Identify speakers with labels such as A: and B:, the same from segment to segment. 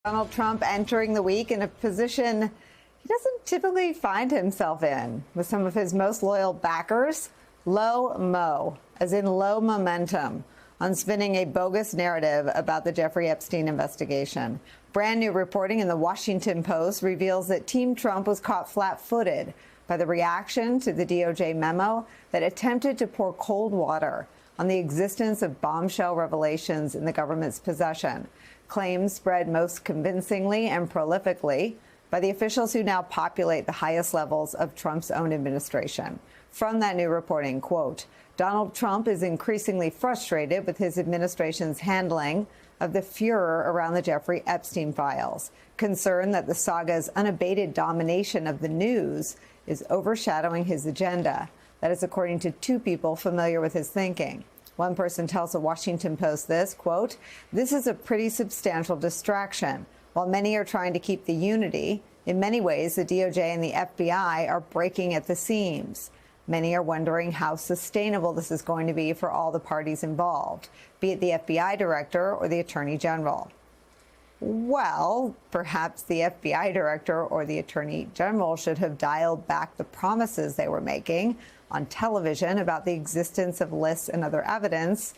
A: Donald Trump entering the week in a position he doesn't typically find himself in, with some of his most loyal backers low mo, as in low momentum, on spinning a bogus narrative about the Jeffrey Epstein investigation. Brand new reporting in the Washington Post reveals that Team Trump was caught flat-footed by the reaction to the DOJ memo that attempted to pour cold water on the existence of bombshell revelations in the government's possession. Claims spread most convincingly and prolifically by the officials who now populate the highest levels of Trump's own administration. From that new reporting, quote, Donald Trump is increasingly frustrated with his administration's handling of the furor around the Jeffrey Epstein files, concerned that the saga's unabated domination of the news is overshadowing his agenda. That is according to two people familiar with his thinking. One person tells the Washington Post this, quote, this is a pretty substantial distraction. While many are trying to keep the unity, in many ways, the DOJ and the FBI are breaking at the seams. Many are wondering how sustainable this is going to be for all the parties involved, be it the FBI director or the attorney general. Well, perhaps the FBI director or the attorney general should have dialed back the promises they were making on television about the existence of lists and other evidence,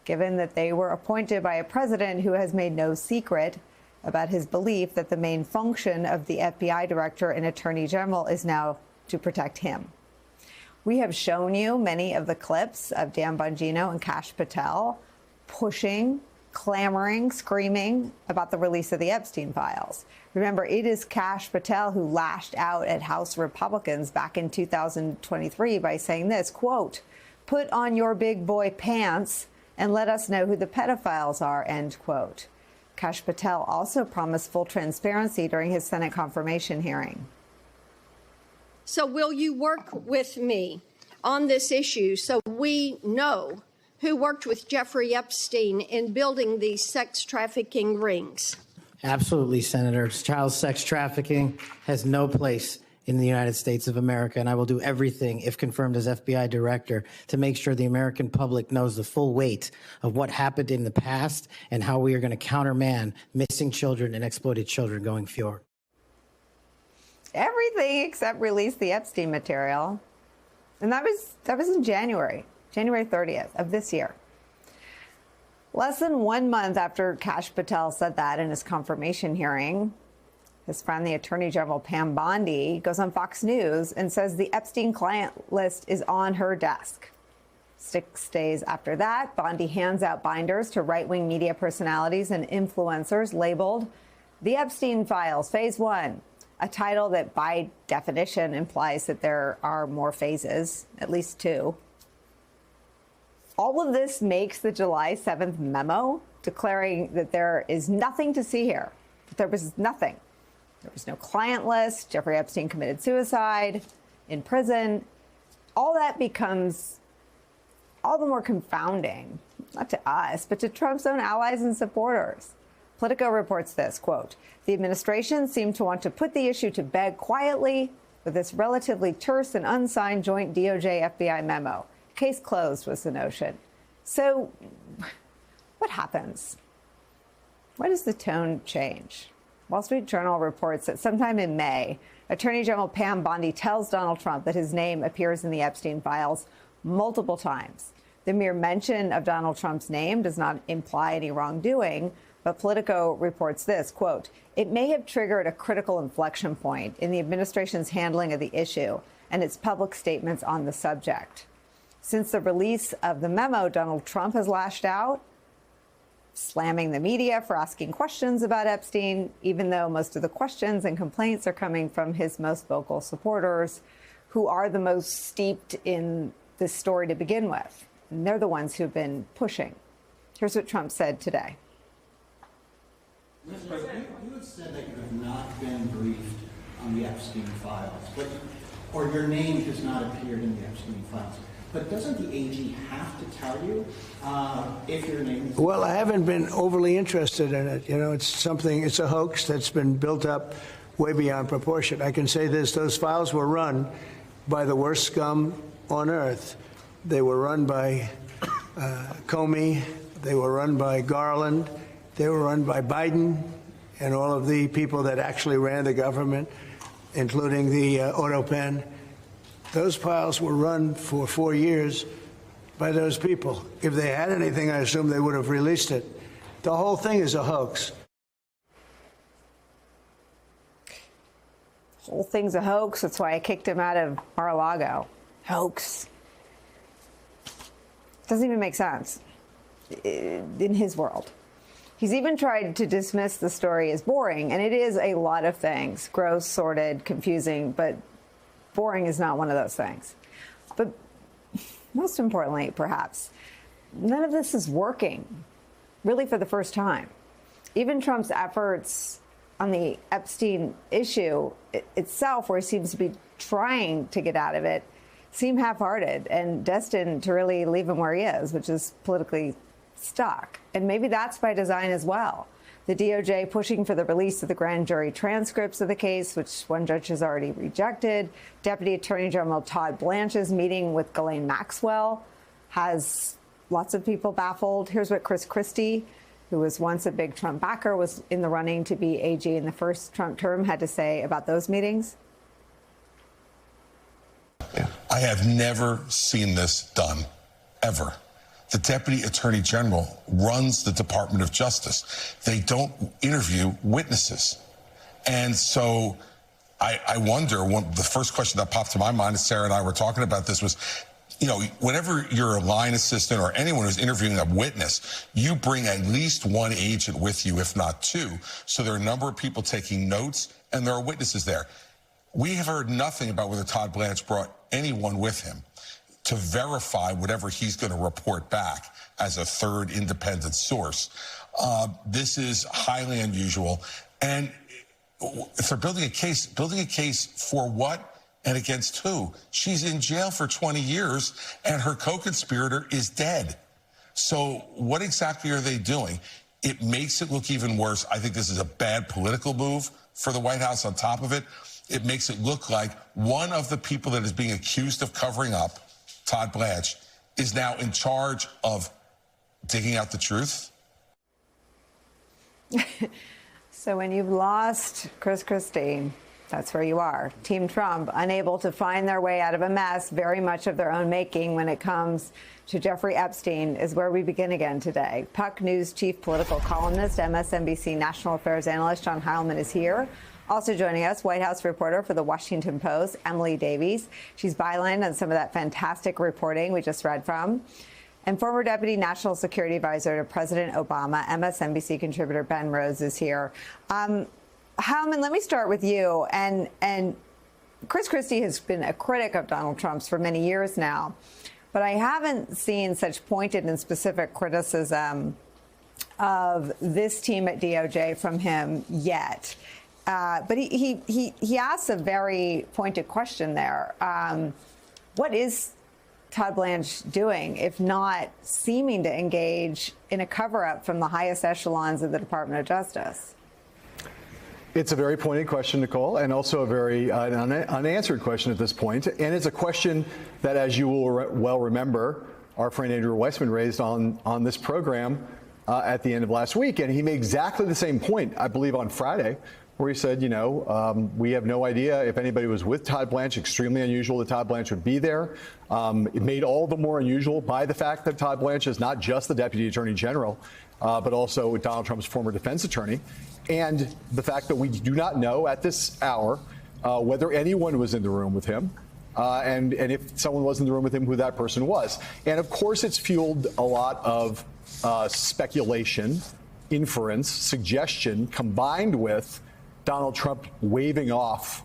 A: given that they were appointed by a president who has made no secret about his belief that the main function of the FBI director and attorney general is now to protect him. We have shown you many of the clips of Dan Bongino and Kash Patel pushing, clamoring, screaming about the release of the Epstein files. Remember, it is Kash Patel who lashed out at House Republicans back in 2023 by saying this, quote, put on your big boy pants and let us know who the pedophiles are, end quote. Kash Patel also promised full transparency during his Senate confirmation hearing.
B: So will you work with me on this issue so we know who worked with Jeffrey Epstein in building these sex trafficking rings?
C: Absolutely, Senator. Child sex trafficking has no place in the United States of America, and I will do everything, if confirmed as FBI director, to make sure the American public knows the full weight of what happened in the past and how we are going to countermand missing children and exploited children going forward.
A: Everything except release the Epstein material. And that was in January 30th of this year. Less than 1 month after Kash Patel said that in his confirmation hearing, his friend, the Attorney General Pam Bondi, goes on Fox News and says the Epstein client list is on her desk. 6 days after that, Bondi hands out binders to right-wing media personalities and influencers labeled The Epstein Files, Phase 1, a title that by definition implies that there are more phases, at least 2. All of this makes the July 7th memo declaring that there is nothing to see here. There was nothing. There was no client list. Jeffrey Epstein committed suicide in prison. All that becomes all the more confounding, not to us, but to Trump's own allies and supporters. Politico reports this, quote, the administration seemed to want to put the issue to bed quietly with this relatively terse and unsigned joint DOJ-FBI memo. Case closed was the notion. So what happens? Why does the tone change? Wall Street Journal reports that sometime in May, Attorney General Pam Bondi tells Donald Trump that his name appears in the Epstein files multiple times. The mere mention of Donald Trump's name does not imply any wrongdoing, but Politico reports this, quote, it may have triggered a critical inflection point in the administration's handling of the issue and its public statements on the subject. Since the release of the memo, Donald Trump has lashed out, slamming the media for asking questions about Epstein, even though most of the questions and complaints are coming from his most vocal supporters, who are the most steeped in this story to begin with. And they're the ones who've been pushing. Here's what Trump said today.
D: Mr. President, you have said that you have not been briefed on the Epstein files, or your name has not appeared in the Epstein files. But doesn't the AG have to tell you if your name is...
E: Well, I haven't been overly interested in it. You know, it's a hoax that's been built up way beyond proportion. I can say this, those files were run by the worst scum on earth. They were run by Comey. They were run by Garland. They were run by Biden and all of the people that actually ran the government, including the auto pen, those files were run for 4 years by those people. If they had anything, I assume they would have released it. The whole thing is a hoax.
A: Whole thing's a hoax. That's why I kicked him out of Mar-a-Lago. Hoax. Doesn't even make sense in his world. He's even tried to dismiss the story as boring, and it is a lot of things. Gross, sordid, confusing, but boring is not one of those things. But most importantly, perhaps, none of this is working, really, for the first time. Even Trump's efforts on the Epstein issue itself, where he seems to be trying to get out of it, seem half-hearted and destined to really leave him where he is, which is politically stuck. And maybe that's by design as well. The DOJ pushing for the release of the grand jury transcripts of the case, which one judge has already rejected. Deputy Attorney General Todd Blanche's meeting with Ghislaine Maxwell has lots of people baffled. Here's what Chris Christie, who was once a big Trump backer, was in the running to be AG in the first Trump term, had to say about those meetings.
F: I have never seen this done, ever. The Deputy Attorney General runs the Department of Justice. They don't interview witnesses. And so I wonder, the first question that popped to my mind as Sarah and I were talking about this was, you know, whenever you're a line assistant or anyone who's interviewing a witness, you bring at least one agent with you, if not two. So there are a number of people taking notes and there are witnesses there. We have heard nothing about whether Todd Blanche brought anyone with him to verify whatever he's going to report back as a third independent source. This is highly unusual. And if they're building a case for what and against who? She's in jail for 20 years and her co-conspirator is dead. So what exactly are they doing? It makes it look even worse. I think this is a bad political move for the White House. On top of it, it makes it look like one of the people that is being accused of covering up, Todd Blanche, is now in charge of digging out the truth.
A: So when you've lost Chris Christie, that's where you are. Team Trump, unable to find their way out of a mess, very much of their own making when it comes to Jeffrey Epstein, is where we begin again today. Puck News chief political columnist, MSNBC national affairs analyst John Heilman is here. Also joining us, White House reporter for The Washington Post, Emily Davies. She's bylined on some of that fantastic reporting we just read from. And former Deputy National Security Advisor to President Obama, MSNBC contributor Ben Rhodes is here. Heilman, let me start with you. And Chris Christie has been a critic of Donald Trump's for many years now, but I haven't seen such pointed and specific criticism of this team at DOJ from him yet. But he asks a very pointed question there. What is Todd Blanche doing, if not seeming to engage in a cover-up from the highest echelons of the Department of Justice?
G: It's a very pointed question, Nicole, and also a very unanswered question at this point. And it's a question that, as you will well remember, our friend Andrew Weissman raised on this program at the end of last week. And he made exactly the same point, I believe, on Friday, where he said, we have no idea if anybody was with Todd Blanche. Extremely unusual that Todd Blanche would be there. It made all the more unusual by the fact that Todd Blanche is not just the Deputy Attorney General, but also Donald Trump's former defense attorney. And the fact that we do not know at this hour whether anyone was in the room with him. And if someone was in the room with him, who that person was. And of course, it's fueled a lot of speculation, inference, suggestion, combined with Donald Trump waving off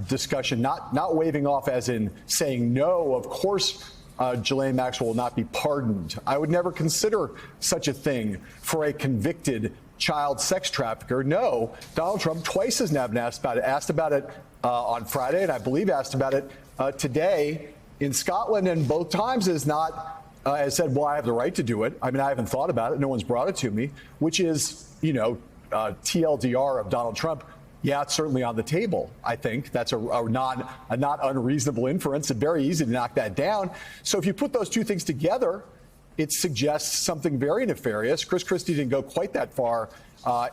G: discussion, not waving off as in saying no, of course, Ghislaine Maxwell will not be pardoned. I would never consider such a thing for a convicted child sex trafficker. No, Donald Trump twice has now been asked about it on Friday, and I believe asked about it today in Scotland, and both times has said, well, I have the right to do it. I mean, I haven't thought about it. No one's brought it to me, which is, TLDR of Donald Trump. Yeah, it's certainly on the table. I think that's a not unreasonable inference and very easy to knock that down. So if you put those two things together, it suggests something very nefarious. Chris Christie didn't go quite that far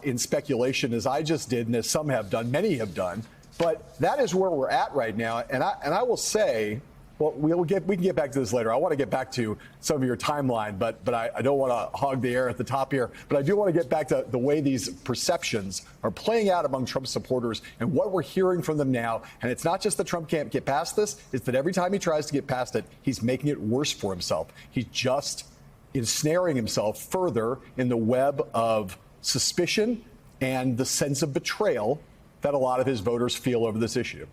G: in speculation as I just did, and as some have done, many have done. But that is where we're at right now. And I will say, well, we can get back to this later. I want to get back to some of your timeline, but I don't want to hog the air at the top here. But I do want to get back to the way these perceptions are playing out among Trump supporters and what we're hearing from them now. And it's not just that Trump can't get past this, it's that every time he tries to get past it, he's making it worse for himself. He's just ensnaring himself further in the web of suspicion and the sense of betrayal that a lot of his voters feel over this issue.